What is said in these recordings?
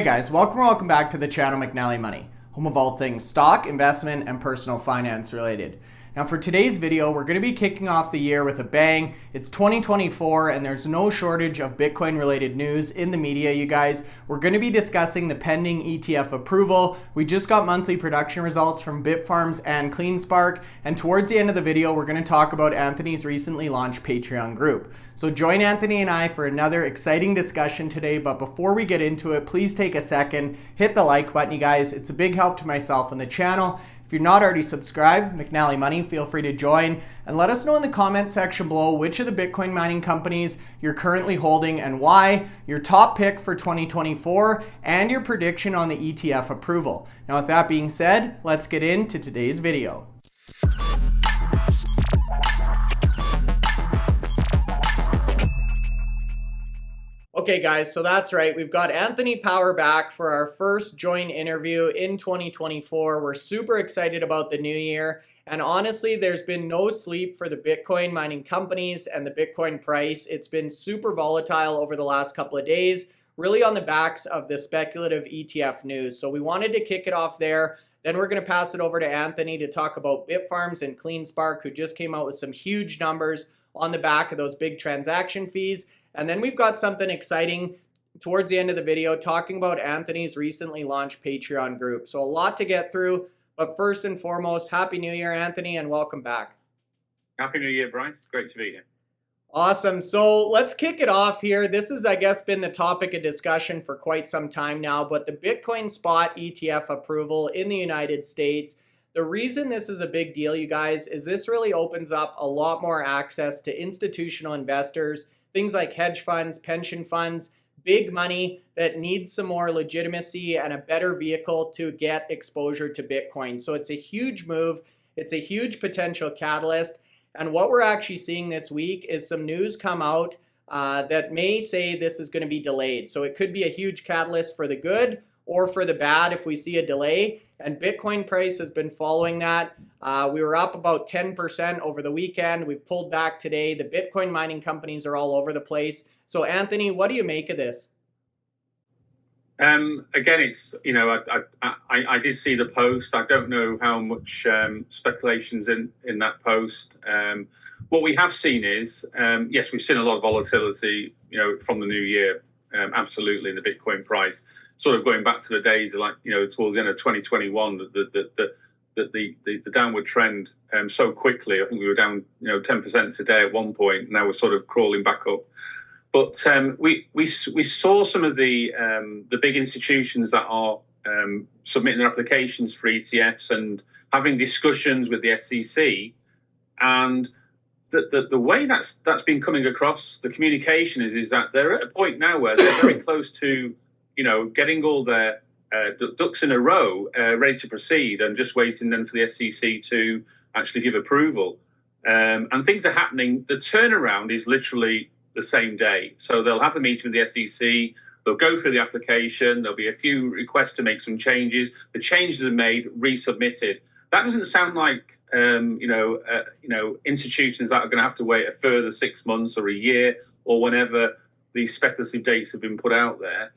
Hey guys, welcome back to the channel McNallie Money, home of all things stock, investment, and personal finance related. Now for today's video, we're going to be kicking off the year with a bang. It's 2024 and there's no shortage of Bitcoin related news in the media, you guys. We're going to be discussing the pending ETF approval. We just got monthly production results from Bitfarms and CleanSpark, and towards the end of the video, we're going to talk about Anthony's recently launched Patreon group. So join Anthony and I for another exciting discussion today, but before we get into it, please take a second, hit the like button, you guys. It's a big help to myself and the channel. If you're not already subscribed, McNallie Money, feel free to join and let us know in the comment section below which of the Bitcoin mining companies you're currently holding and why, your top pick for 2024, and your prediction on the ETF approval. Now with that being said, let's get into today's video. Okay guys, so that's right. We've got Anthony Power back for our first joint interview in 2024. We're super excited about the new year. And honestly, there's been no sleep for the Bitcoin mining companies and the Bitcoin price. It's been super volatile over the last couple of days, really on the backs of the speculative ETF news. So we wanted to kick it off there. Then we're going to pass it over to Anthony to talk about Bitfarms and CleanSpark, who just came out with some huge numbers on the back of those big transaction fees. And then we've got something exciting towards the end of the video talking about Anthony's recently launched Patreon group. So a lot to get through, but first and foremost, Happy New Year, Anthony, and welcome back. Happy New Year, Brian. It's great to be here. Awesome. So let's kick it off here. This has, I guess, been the topic of discussion for quite some time now, but the Bitcoin spot ETF approval in the United States. The reason this is a big deal, you guys, is this really opens up a lot more access to institutional investors, things like hedge funds, pension funds, big money that needs some more legitimacy and a better vehicle to get exposure to Bitcoin. So it's a huge move. It's a huge potential catalyst. And what we're actually seeing this week is some news come out that may say this is going to be delayed. So it could be a huge catalyst for the good or for the bad if we see a delay. And Bitcoin price has been following that. We were up about 10% over the weekend. We've pulled back today. The Bitcoin mining companies are all over the place. So Anthony, what do you make of this? Again, it's, you know, I did see the post. I don't know how much speculation's in that post. What we have seen is, yes, we've seen a lot of volatility, you know, from the new year, absolutely, in the Bitcoin price. Sort of going back to the days like, you know, towards the end of 2021, the downward trend so quickly. I think we were down, you know, 10% today at one point. Now we're sort of crawling back up. But we saw some of the big institutions that are submitting their applications for ETFs and having discussions with the SEC, and the way that's been coming across, the communication is that they're at a point now where they're very close to, you know, getting all their ducks in a row, ready to proceed, and just waiting then for the SEC to actually give approval. And things are happening. The turnaround is literally the same day. So they'll have a meeting with the SEC. They'll go through the application. There'll be a few requests to make some changes. The changes are made, resubmitted. That doesn't sound like institutions that are going to have to wait a further 6 months or a year or whenever these speculative dates have been put out there.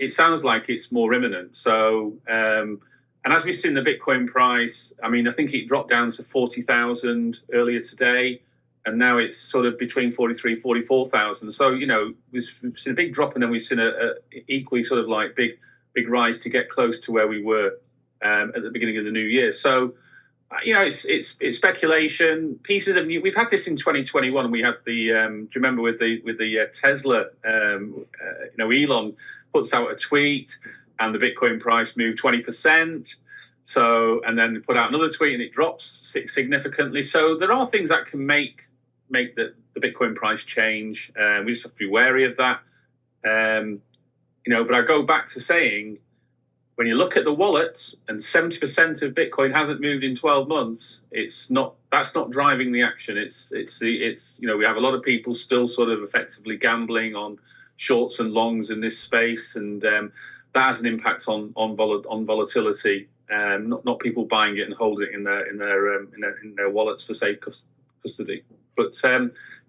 It sounds like it's more imminent. So, and as we've seen the Bitcoin price, I mean, I think it dropped down to 40,000 earlier today, and now it's sort of between 43, 44,000. So, you know, we've seen a big drop, and then we've seen a equally sort of like big rise to get close to where we were at the beginning of the new year. So, you know, it's speculation. Pieces of we've had this in 2021. We had the do you remember with the Tesla? Elon puts out a tweet, and the Bitcoin price moved 20%. So, and then put out another tweet, and it drops significantly. So there are things that can make the Bitcoin price change. We just have to be wary of that. But I go back to saying, when you look at the wallets and 70% of Bitcoin hasn't moved in 12 months, that's not driving the action. It's we have a lot of people still sort of effectively gambling on shorts and longs in this space, and that has an impact on volatility. Not people buying it and holding it in their wallets for safe custody. But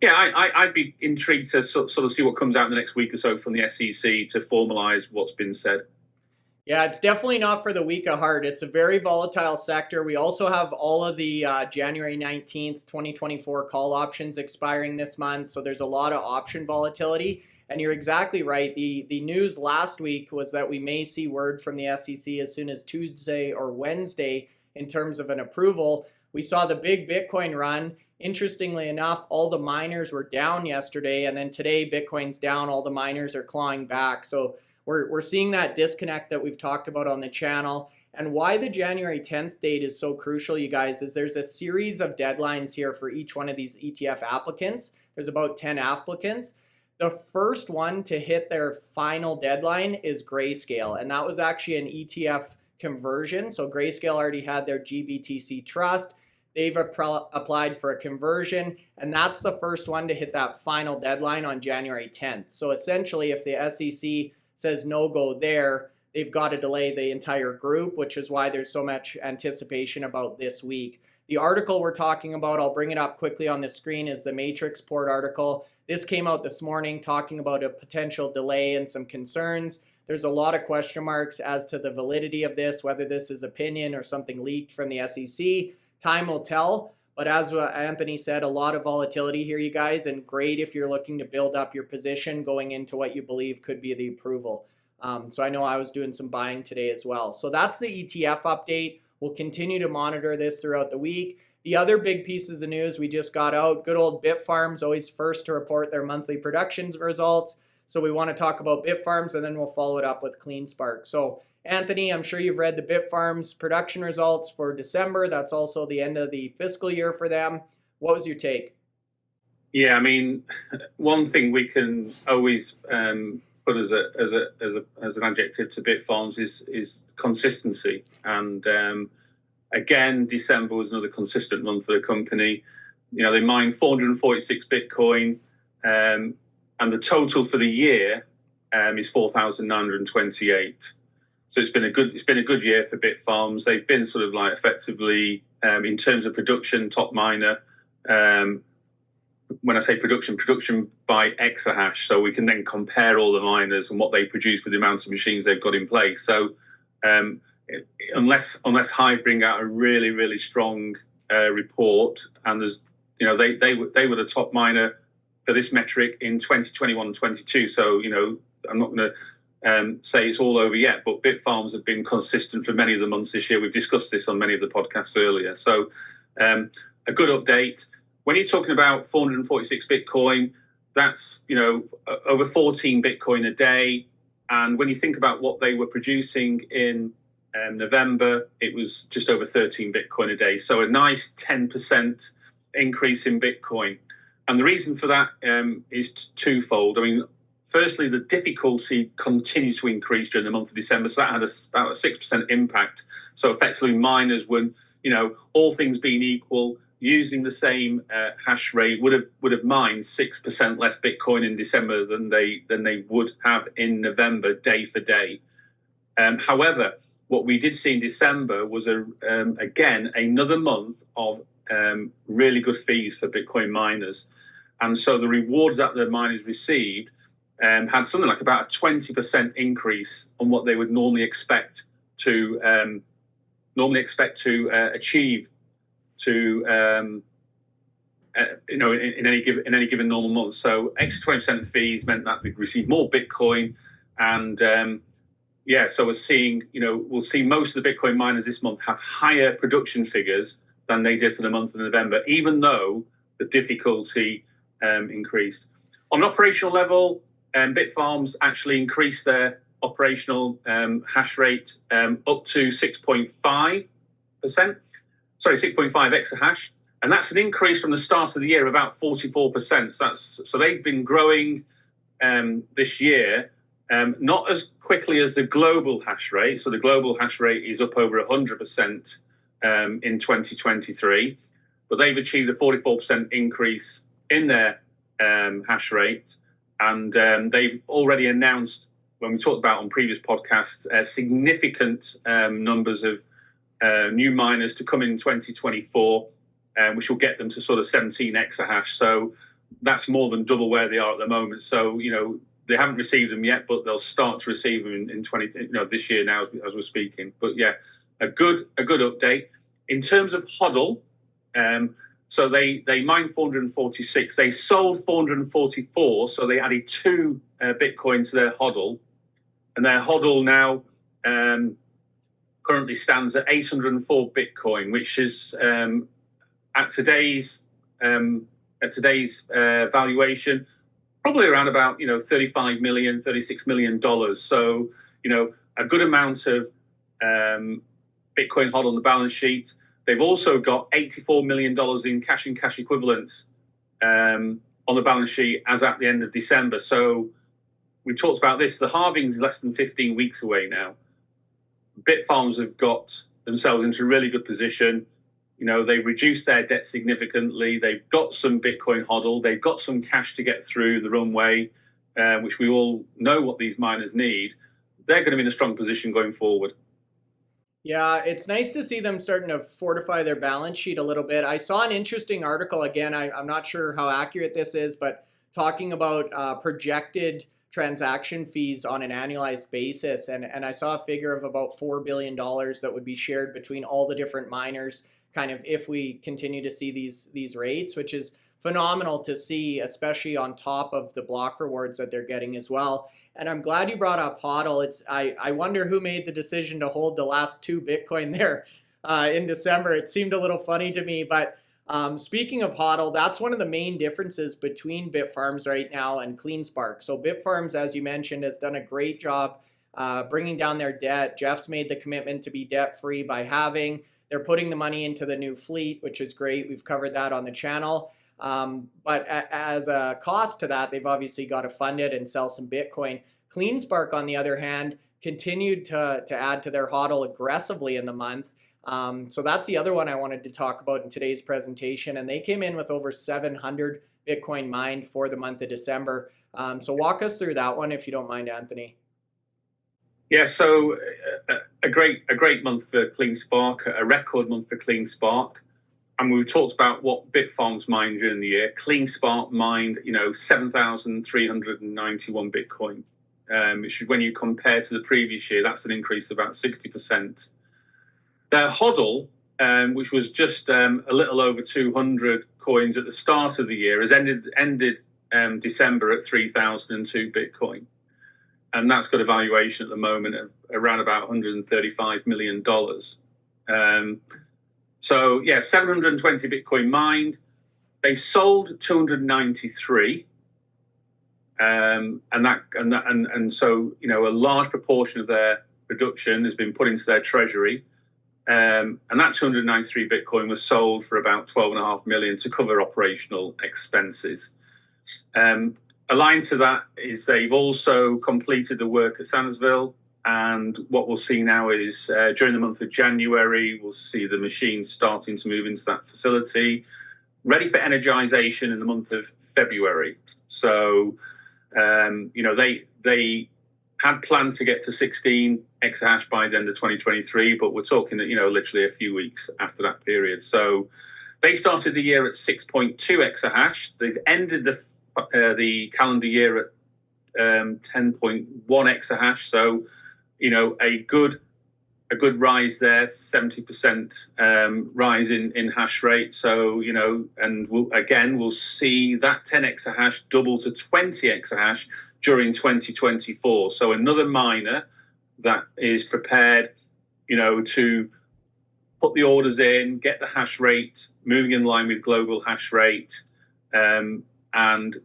yeah, I'd be intrigued to sort of see what comes out in the next week or so from the SEC to formalise what's been said. Yeah, it's definitely not for the weak of heart. It's a very volatile sector. We also have all of the January 19th, 2024 call options expiring this month. So there's a lot of option volatility. And you're exactly right. The news last week was that we may see word from the SEC as soon as Tuesday or Wednesday in terms of an approval. We saw the big Bitcoin run. Interestingly enough, all the miners were down yesterday. And then today, Bitcoin's down. All the miners are clawing back. So we're seeing that disconnect that we've talked about on the channel. And why the January 10th date is so crucial, you guys, is there's a series of deadlines here for each one of these ETF applicants. There's about 10 applicants. The first one to hit their final deadline is Grayscale, and that was actually an ETF conversion. So Grayscale already had their GBTC trust. They've applied for a conversion, and that's the first one to hit that final deadline on January 10th. So essentially, if the SEC says no go there, they've got to delay the entire group, which is why there's so much anticipation about this week. The article we're talking about, I'll bring it up quickly on the screen, is the Matrix Port article. This came out this morning talking about a potential delay and some concerns. There's a lot of question marks as to the validity of this, whether this is opinion or something leaked from the SEC. Time will tell. But as Anthony said, a lot of volatility here, you guys, and great if you're looking to build up your position going into what you believe could be the approval. So I know I was doing some buying today as well. So that's the ETF update. We'll continue to monitor this throughout the week. The other big pieces of news we just got out, good old Bitfarms, always first to report their monthly production results. So we want to talk about Bitfarms, and then we'll follow it up with CleanSpark. So Anthony, I'm sure you've read the Bitfarms production results for December. That's also the end of the fiscal year for them. What was your take? Yeah, I mean, one thing we can always put as an adjective to Bitfarms is consistency. And again, December was another consistent month for the company. You know, they mined 446 Bitcoin, and the total for the year is 4,928. So it's been a good year for Bitfarms. They've been sort of like effectively in terms of production, top miner. When I say production by exahash, so we can then compare all the miners and what they produce with the amount of machines they've got in place. So unless Hive bring out a really strong report, and there's they were the top miner for this metric in 2021 and 22. So I'm not going to say it's all over yet, but Bitfarms have been consistent for many of the months this year. We've discussed this on many of the podcasts earlier. So a good update. When you're talking about 446 Bitcoin, that's over 14 Bitcoin a day. And when you think about what they were producing in November, it was just over 13 Bitcoin a day. So a nice 10% increase in Bitcoin. And the reason for that is twofold. I mean, firstly, the difficulty continues to increase during the month of December. So that had about a 6% impact. So effectively, miners were, all things being equal, using the same hash rate would have mined 6% less Bitcoin in December than they would have in November, day for day. However, what we did see in December was again another month of really good fees for Bitcoin miners, and so the rewards that the miners received had something like about a 20% increase on what they would normally expect to achieve to in any given normal month. So extra 20% of fees meant that they'd receive more Bitcoin, and so we're seeing we'll see most of the Bitcoin miners this month have higher production figures than they did for the month of November, even though the difficulty increased. On an operational level, Bitfarms actually increased their operational hash rate up to 6.5%. Sorry, 6.5 exahash, and that's an increase from the start of the year of about 44%. So they've been growing this year, not as quickly as the global hash rate. So the global hash rate is up over 100% in 2023, but they've achieved a 44% increase in their hash rate, and they've already announced, when we talked about on previous podcasts, significant numbers of new miners to come in 2024. which will get them to sort of 17 exahash. So that's more than double where they are at the moment. So, they haven't received them yet, but they'll start to receive them in this year now as we're speaking. But yeah, a good update in terms of HODL. So they mined 446, they sold 444, so they added 2 Bitcoin to their HODL, and their HODL now currently stands at 804 Bitcoin, which is at today's valuation, probably around about 35 million, 36 million dollars. So a good amount of Bitcoin HODL on the balance sheet. They've also got $84 million in cash and cash equivalents on the balance sheet as at the end of December. So we talked about this. The halving is less than 15 weeks away now. Bitfarms have got themselves into a really good position. They've reduced their debt significantly. They've got some Bitcoin HODL. They've got some cash to get through the runway, which we all know what these miners need. They're going to be in a strong position going forward. Yeah, it's nice to see them starting to fortify their balance sheet a little bit. I saw an interesting article, again, I'm not sure how accurate this is, but talking about projected transaction fees on an annualized basis. And I saw a figure of about $4 billion that would be shared between all the different miners, kind of if we continue to see these rates, which is phenomenal to see, especially on top of the block rewards that they're getting as well. And I'm glad you brought up HODL. I wonder who made the decision to hold the last 2 Bitcoin there in December. It seemed a little funny to me, but speaking of HODL, that's one of the main differences between Bitfarms right now and CleanSpark. So Bitfarms, as you mentioned, has done a great job bringing down their debt. Jeff's made the commitment to be debt-free by halving. They're putting the money into the new fleet, which is great. We've covered that on the channel. But as a cost to that, they've obviously got to fund it and sell some Bitcoin. CleanSpark, on the other hand, continued to add to their HODL aggressively in the month. So that's the other one I wanted to talk about in today's presentation. And they came in with over 700 Bitcoin mined for the month of December. So walk us through that one, if you don't mind, Anthony. Yeah, so a great month for CleanSpark, a record month for CleanSpark. And we talked about what Bitfarms mined during the year. CleanSpark mined, 7,391 Bitcoin, which when you compare to the previous year, that's an increase of about 60%. Their HODL, which was just a little over 200 coins at the start of the year, has ended December at 3,002 Bitcoin. And that's got a valuation at the moment of around about $135 million. So yeah, 720 Bitcoin mined. They sold 293, and so a large proportion of their production has been put into their treasury, and that 293 Bitcoin was sold for about 12.5 million to cover operational expenses. Aligned to that is they've also completed the work at Sandersville. And what we'll see now is during the month of January, we'll see the machines starting to move into that facility, ready for energization in the month of February. So, they had planned to get to 16 exahash by the end of 2023, but we're talking, literally a few weeks after that period. So they started the year at 6.2 exahash. They've ended the calendar year at 10.1 exahash. So, a good rise there, 70% rise in hash rate. So, and we'll see that 10 exahash double to 20 exahash during 2024. So another miner that is prepared, to put the orders in, get the hash rate moving in line with global hash rate, and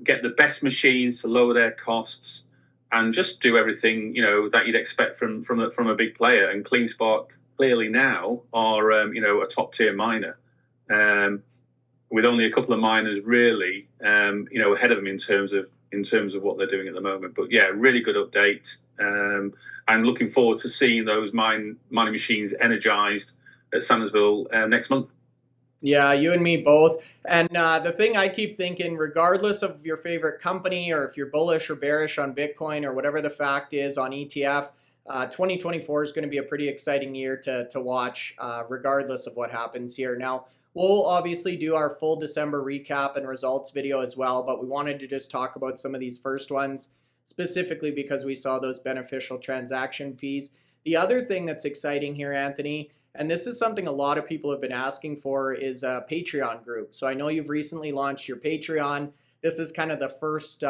get the best machines to lower their costs, and just do everything that you'd expect from a big player. And CleanSpark clearly now are a top tier miner, with only a couple of miners really ahead of them in terms of what they're doing at the moment. But yeah, really good update. I'm looking forward to seeing those mining machines energized at Sandersville next month. Yeah, you and me both. And the thing I keep thinking, regardless of your favorite company or if you're bullish or bearish on Bitcoin or whatever the fact is on ETF, 2024 is going to be a pretty exciting year to watch, regardless of what happens here. Now, We'll obviously do our full December recap and results video as well, but we wanted to just talk about some of these first ones, specifically because we saw those beneficial transaction fees. The other thing that's exciting here, Anthony, and this is something a lot of people have been asking for, is a Patreon group. So I know you've recently launched your Patreon. This is kind of the first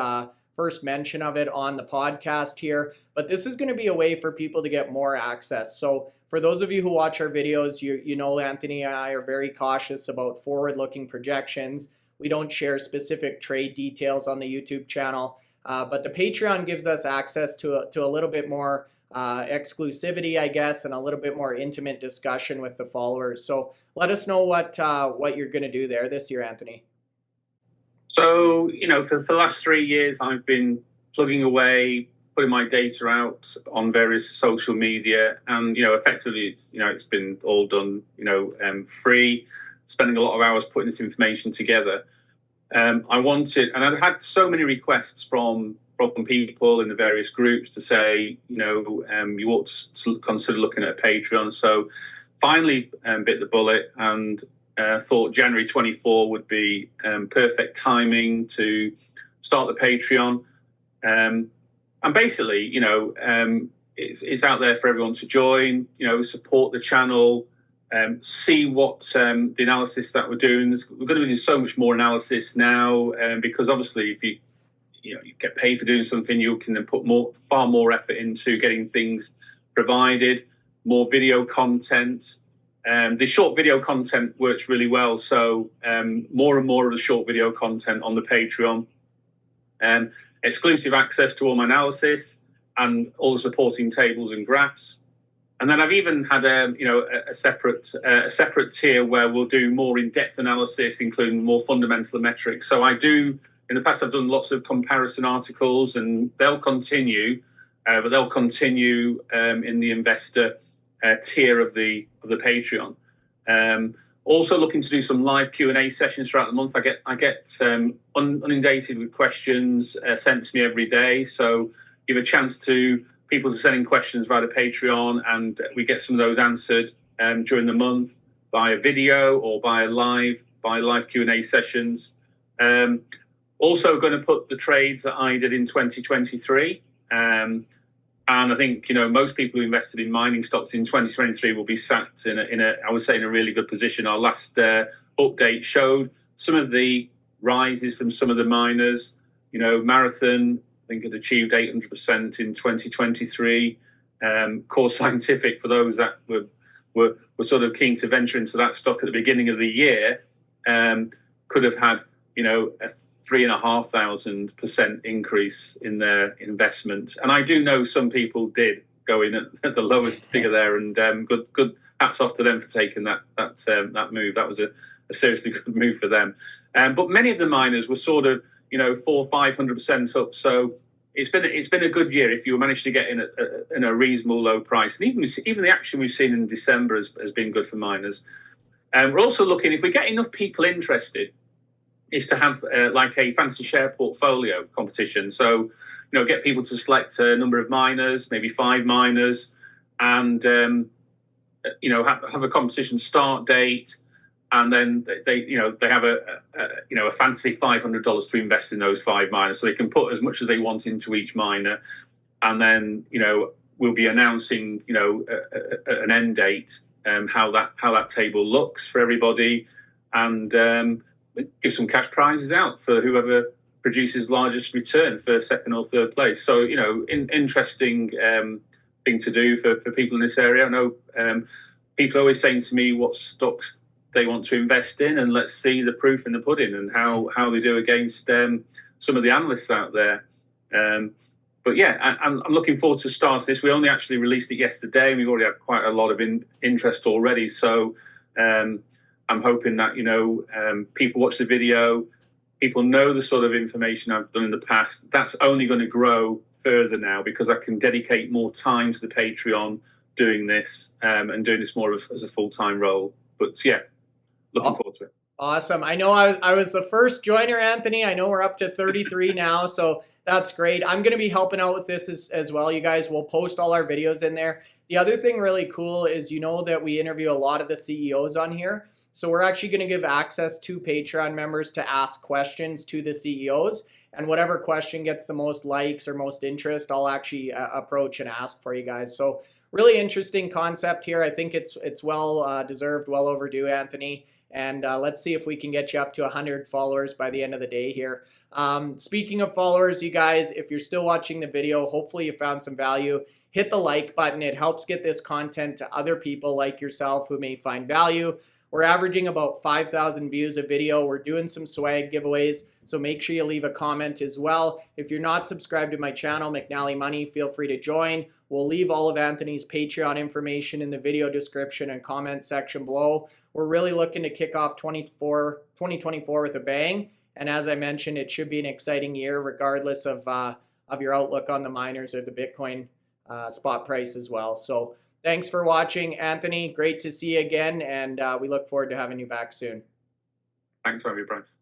mention of it on the podcast here, but this is going to be a way for people to get more access. So for those of you who watch our videos, you know Anthony and I are very cautious about forward-looking projections. We don't share specific trade details on the YouTube channel, but the Patreon gives us access to a little bit more exclusivity, I guess, and a little bit more intimate discussion with the followers. So let us know what you're going to do there this year, Anthony. So, for the last 3 years, I've been plugging away, putting my data out on various social media, and, effectively, it's been all done, free, spending a lot of hours putting this information together. I wanted, and I've had so many requests from people in the various groups to say, you ought to consider looking at a Patreon. So finally bit the bullet and thought January 24 would be perfect timing to start the Patreon. And basically, it's out there for everyone to join, support the channel, see what the analysis that we're doing. We're going to do so much more analysis now, because obviously if you get paid for doing something, you can then put far more effort into getting things provided, more video content. The short video content works really well, so more and more of the short video content on the Patreon. Exclusive access to all my analysis and all the supporting tables and graphs. And then I've even had a separate tier where we'll do more in-depth analysis, including more fundamental metrics. So in the past, I've done lots of comparison articles, and they'll continue, but they'll continue in the investor tier of the Patreon. Also looking to do some live Q&A sessions throughout the month. I get inundated with questions sent to me every day, so give a chance to people to send in questions via the Patreon, and we get some of those answered during the month via video or by live Q&A sessions. Also going to put the trades that I did in 2023. And I think, most people who invested in mining stocks in 2023 will be sat in a really good position. Our last update showed some of the rises from some of the miners. Marathon, I think, had achieved 800% in 2023. Core Scientific, for those that were sort of keen to venture into that stock at the beginning of the year, could have had, a 3,500% increase in their investment. And I do know some people did go in at the lowest figure there, and good hats off to them for taking that move. That was a seriously good move for them. But many of the miners were sort of 400-500% up. So it's been a good year if you managed to get in a reasonable low price. And even the action we've seen in December has been good for miners. And we're also looking, if we get enough people interested, is to have like a fancy share portfolio competition. So, get people to select a number of miners, maybe 5 miners, and have a competition start date, and then they have a fancy $500 to invest in those 5 miners, so they can put as much as they want into each miner, and then we'll be announcing an end date, how that table looks for everybody, and give some cash prizes out for whoever produces largest return for second or third place. So, interesting thing to do for people in this area. I know people are always saying to me what stocks they want to invest in, and let's see the proof in the pudding and how they do against some of the analysts out there. But yeah, I'm looking forward to starting this. We only actually released it yesterday, and we've already had quite a lot of interest already. So I'm hoping that people watch the video, people know the sort of information I've done in the past. That's only going to grow further now because I can dedicate more time to the Patreon doing this and doing this more as a full-time role. But yeah, looking forward to it. Awesome. I know I was the first joiner, Anthony. I know we're up to 33 now, so that's great. I'm going to be helping out with this as well, you guys. We'll post all our videos in there. The other thing really cool is that we interview a lot of the CEOs on here. So we're actually going to give access to Patreon members to ask questions to the CEOs. And whatever question gets the most likes or most interest, I'll actually approach and ask for you guys. So really interesting concept here. I think it's well deserved, well overdue, Anthony. And let's see if we can get you up to 100 followers by the end of the day here. Speaking of followers, you guys, if you're still watching the video, hopefully you found some value. Hit the like button. It helps get this content to other people like yourself who may find value. We're averaging about 5,000 views a video. We're doing some swag giveaways, so make sure you leave a comment as well. If you're not subscribed to my channel, McNallie Money, feel free to join. We'll leave all of Anthony's Patreon information in the video description and comment section below. We're really looking to kick off 2024 with a bang. And as I mentioned, it should be an exciting year regardless of your outlook on the miners or the Bitcoin spot price as well. So thanks for watching, Anthony. Great to see you again, and we look forward to having you back soon. Thanks for having me, Bryce.